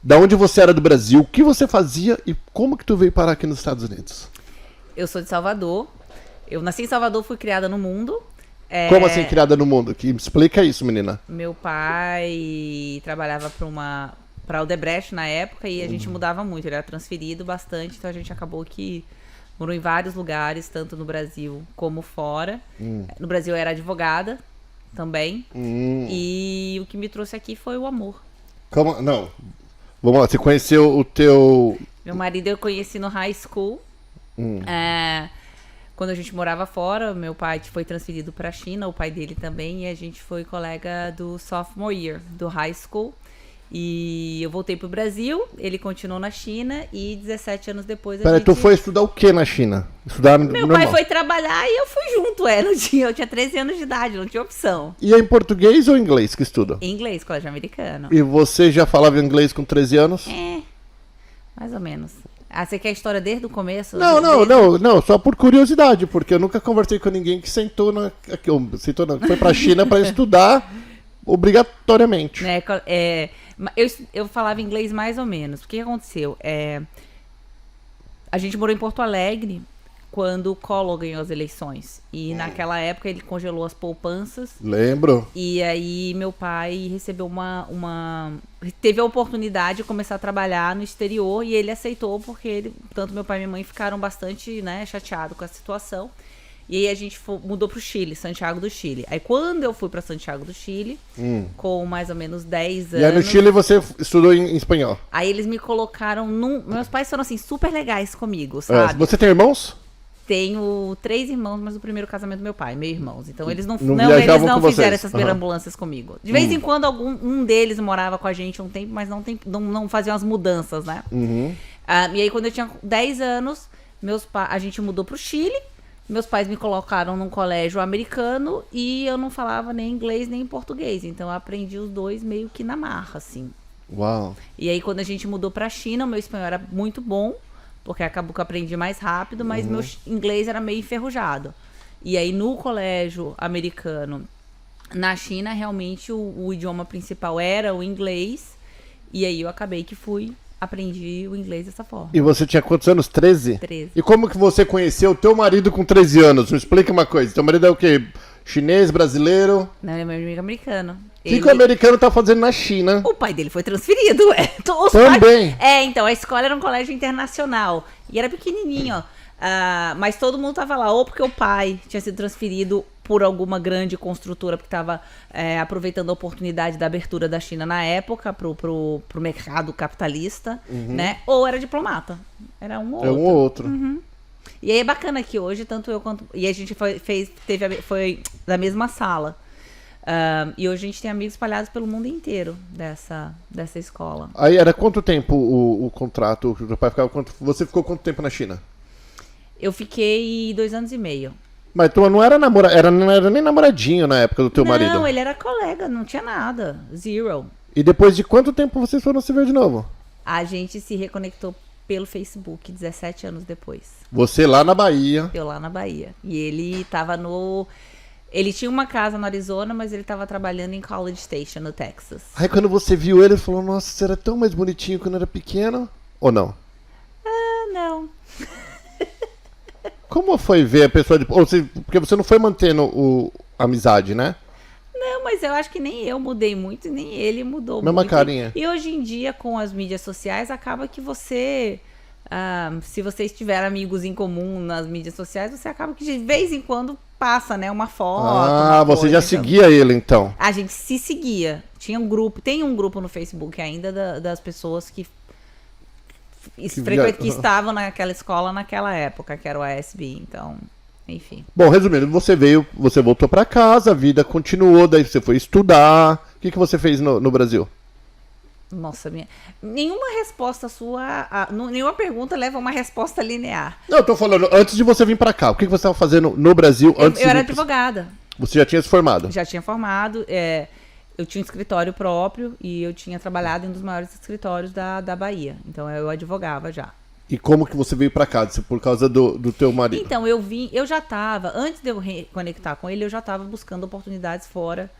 Da onde você era do Brasil, o que você fazia e como que tu veio parar aqui nos Estados Unidos? Eu sou de Salvador. Eu nasci em Salvador, fui criada no mundo. Como assim criada no mundo? Que explica isso, menina. Meu pai trabalhava para Odebrecht na época e a gente mudava muito. Ele era transferido bastante, então a gente acabou que morou em vários lugares, tanto no Brasil como fora. No Brasil eu era advogada também. E o que me trouxe aqui foi o amor. Como? Não. Vamos lá, você conheceu o teu... Meu marido eu conheci no high school. Quando a gente morava fora, meu pai foi transferido para a China, o pai dele também, e a gente foi colega do sophomore year, do high school. E eu voltei pro Brasil, ele continuou na China e 17 anos depois Peraí, tu foi estudar o que na China? Estudar Meu pai foi trabalhar e eu fui junto, eu tinha 13 anos de idade, não tinha opção. E é em português ou em inglês que estuda? Em inglês, colégio americano. E você já falava inglês com 13 anos? Mais ou menos. Ah, você quer a história desde o começo? Não, só por curiosidade, porque eu nunca conversei com ninguém que foi pra China pra estudar obrigatoriamente. Eu falava inglês mais ou menos. O que aconteceu? A gente morou em Porto Alegre quando o Collor ganhou as eleições. E naquela época ele congelou as poupanças. Lembro. E aí meu pai recebeu teve a oportunidade de começar a trabalhar no exterior e ele aceitou porque tanto meu pai e minha mãe ficaram bastante, chateados com a situação. E aí a gente mudou pro Chile, Santiago do Chile. Aí quando eu fui pra Santiago do Chile, com mais ou menos 10 anos... E aí no Chile você estudou em espanhol? Aí eles me colocaram Meus pais foram, assim, super legais comigo, sabe? Você tem irmãos? Tenho 3 irmãos, mas o primeiro casamento do meu pai, meus irmãos. Então eles não com fizeram essas perambulâncias comigo. De vez em quando um deles morava com a gente um tempo, mas não faziam as mudanças, né? E aí quando eu tinha 10 anos, a gente mudou pro Chile. Meus pais me colocaram num colégio americano e eu não falava nem inglês nem português. Então eu aprendi os dois meio que na marra, assim. Uau. E aí quando a gente mudou pra China, o meu espanhol era muito bom, porque acabou que eu aprendi mais rápido, mas meu inglês era meio enferrujado. E aí no colégio americano, na China, realmente o idioma principal era o inglês. E aí eu acabei que aprendi o inglês dessa forma. E você tinha quantos anos? 13? 13. E como que você conheceu o teu marido com 13 anos? Me explica uma coisa. Teu marido é o quê? Chinês, brasileiro? Não, ele é meu amigo americano. O que o americano tá fazendo na China? O pai dele foi transferido, Também? Então, a escola era um colégio internacional. E era pequenininho, mas todo mundo tava lá, ou porque o pai tinha sido transferido por alguma grande construtora, porque estava aproveitando a oportunidade da abertura da China na época pro mercado capitalista, né? Ou era diplomata. Era um ou outro. É um ou outro. E aí é bacana que hoje, tanto eu quanto... E a gente foi da mesma sala. E hoje a gente tem amigos espalhados pelo mundo inteiro dessa escola. Aí era quanto tempo o contrato? O teu pai ficava você ficou quanto tempo na China? Eu fiquei 2 anos e meio. Mas tu não era não era nem namoradinho na época do teu marido? Não, ele era colega, não tinha nada. Zero. E depois de quanto tempo vocês foram se ver de novo? A gente se reconectou pelo Facebook 17 anos depois. Você lá na Bahia. Eu lá na Bahia. E ele tava Ele tinha uma casa no Arizona, mas ele tava trabalhando em College Station, no Texas. Aí quando você viu ele, falou, nossa, você era tão mais bonitinho quando era pequeno? Ou não? Não. Como foi ver a pessoa porque você não foi mantendo a amizade, né? Não, mas eu acho que nem eu mudei muito, nem ele mudou Mesma muito. carinha. E hoje em dia, com as mídias sociais, acaba que você... se vocês tiverem amigos em comum nas mídias sociais, você acaba que de vez em quando passa, né? Uma foto. Você já seguia ele, então. A gente se seguia. Tinha um grupo, tem um grupo no Facebook ainda das pessoas que estavam naquela escola naquela época, que era o ASB, então, enfim. Bom, resumindo, você voltou pra casa, a vida continuou, daí você foi estudar. O que você fez no Brasil? Nossa, nenhuma resposta sua, nenhuma pergunta leva a uma resposta linear. Não, eu tô falando, antes de você vir pra cá, o que você estava fazendo no Brasil antes Eu era advogada. Você já tinha se formado? Já tinha formado, eu tinha um escritório próprio e eu tinha trabalhado em um dos maiores escritórios da Bahia. Então eu advogava já. E como que você veio pra cá? Por causa do teu marido? Então, eu já tava, antes de eu reconectar com ele, eu já tava buscando oportunidades fora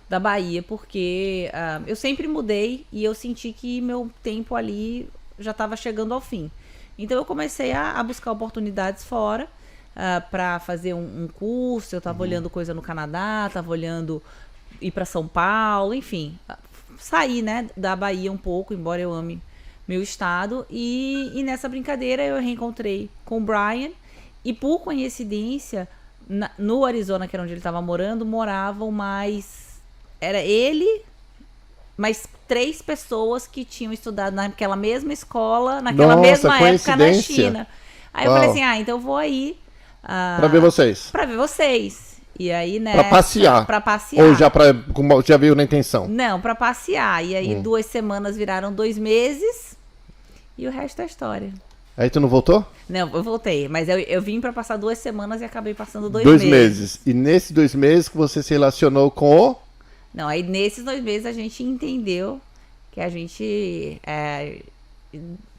da Bahia, porque eu sempre mudei e eu senti que meu tempo ali já estava chegando ao fim. Então eu comecei a buscar oportunidades fora para fazer um curso. Eu estava olhando coisa no Canadá, estava olhando ir para São Paulo, enfim, sair, né, da Bahia um pouco, embora eu ame meu estado. E nessa brincadeira eu reencontrei com o Brian e, por coincidência, no Arizona, que era onde ele estava morando, moravam era ele, mais 3 pessoas que tinham estudado naquela mesma escola, naquela mesma época na China. Aí eu falei assim, então eu vou aí pra ver vocês. Pra ver vocês. E aí, né? Pra passear. Pra passear. Ou já veio na intenção? Não, pra passear. E aí 2 semanas viraram 2 meses. E o resto é história. Aí tu não voltou? Não, eu voltei. Mas eu vim pra passar 2 semanas e acabei passando 2 meses. 2 meses. E nesses 2 meses que você se relacionou com o... Não, aí nesses 2 meses a gente entendeu que a gente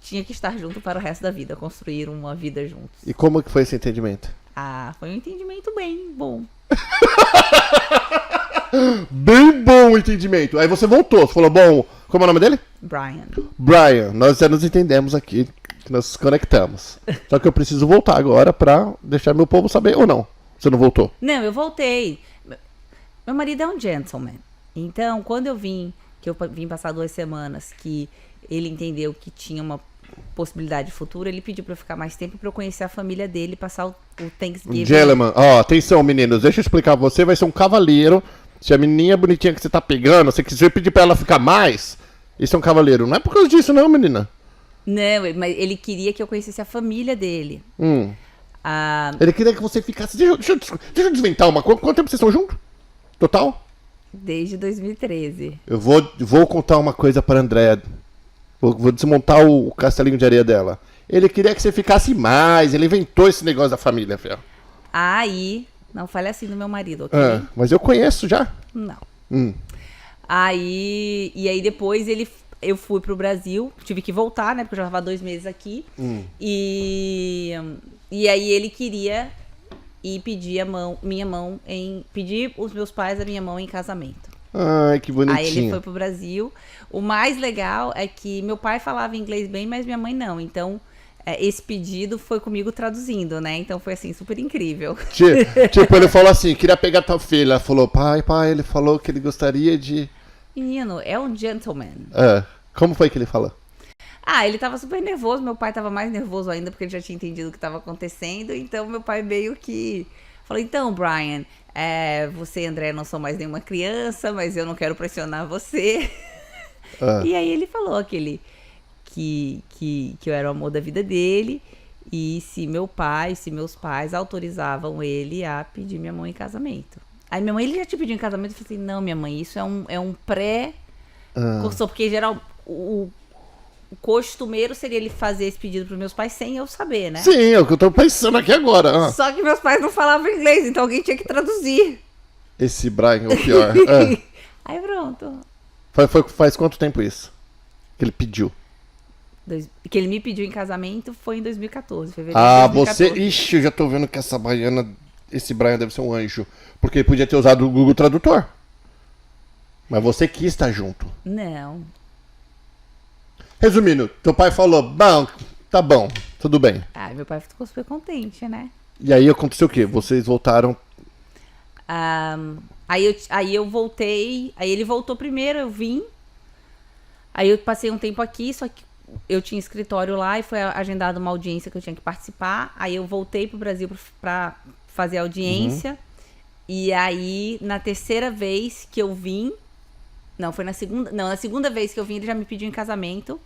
tinha que estar junto para o resto da vida, construir uma vida juntos. E como que foi esse entendimento? Foi um entendimento bem bom. Bem bom o entendimento. Aí você voltou, você falou, bom, como é o nome dele? Brian, nós já nos entendemos aqui, nós nos conectamos. Só que eu preciso voltar agora pra deixar meu povo saber, ou não? Você não voltou? Não, eu voltei. Meu marido é um gentleman. Então, quando eu vim passar 2 semanas, que ele entendeu que tinha uma possibilidade futura, ele pediu pra eu ficar mais tempo pra eu conhecer a família dele, passar o Thanksgiving. Gentleman, atenção meninos, deixa eu explicar, você vai ser um cavaleiro. Se a menininha bonitinha que você tá pegando, você quiser pedir pra ela ficar mais, isso é um cavaleiro. Não é por causa disso não, menina. Não, mas ele queria que eu conhecesse a família dele. Ele queria que você ficasse... Deixa eu desventar uma coisa. Quanto tempo vocês estão juntos? Total? Desde 2013. Eu vou contar uma coisa pra Andréa. Vou desmontar o castelinho de areia dela. Ele queria que você ficasse mais. Ele inventou esse negócio da família, Fê. Aí... Não fale assim do meu marido, ok? Mas eu conheço já. Não. E aí depois eu fui pro Brasil. Tive que voltar, né? Porque eu já tava 2 meses aqui. E aí ele queria ir pedir pedir os meus pais a minha mão em casamento. Ai, que bonitinho. Aí ele foi pro Brasil. O mais legal é que meu pai falava inglês bem, mas minha mãe não. Então, esse pedido foi comigo traduzindo, né? Então foi assim, super incrível. Tipo, ele falou assim, queria pegar tua filha. Ela falou, pai, ele falou que ele gostaria de... Menino, é um gentleman. Como foi que ele falou? Ele tava super nervoso, meu pai tava mais nervoso ainda, porque ele já tinha entendido o que tava acontecendo. Então meu pai meio que falou, então, Brian, você e André não são mais nenhuma criança, mas eu não quero pressionar você. E aí ele falou que eu era o amor da vida dele, e se meus pais autorizavam ele a pedir minha mão em casamento. Aí minha mãe, ele já te pediu em casamento, eu falei assim, não, minha mãe, isso é um pré-cursor, porque em geral o costumeiro seria ele fazer esse pedido para meus pais sem eu saber, né? Sim, é o que eu tô pensando aqui agora. Só que meus pais não falavam inglês, então alguém tinha que traduzir. Esse Brian é o pior. Aí pronto. Faz quanto tempo isso? Que ele pediu? Que ele me pediu em casamento foi em 2014, fevereiro de 2014. Você... Ixi, eu já tô vendo que essa baiana, esse Brian deve ser um anjo. Porque ele podia ter usado o Google Tradutor. Mas você quis estar junto. Não. Resumindo, teu pai falou, bom, tá bom, tudo bem. Meu pai ficou super contente, né? E aí aconteceu o quê? Vocês voltaram... Aí eu voltei, aí ele voltou primeiro, eu vim. Aí eu passei um tempo aqui, só que eu tinha escritório lá e foi agendada uma audiência que eu tinha que participar. Aí eu voltei pro Brasil pra fazer a audiência. E aí, na terceira vez que eu vim... Não, foi na segunda... Não, na segunda vez que eu vim, ele já me pediu em casamento.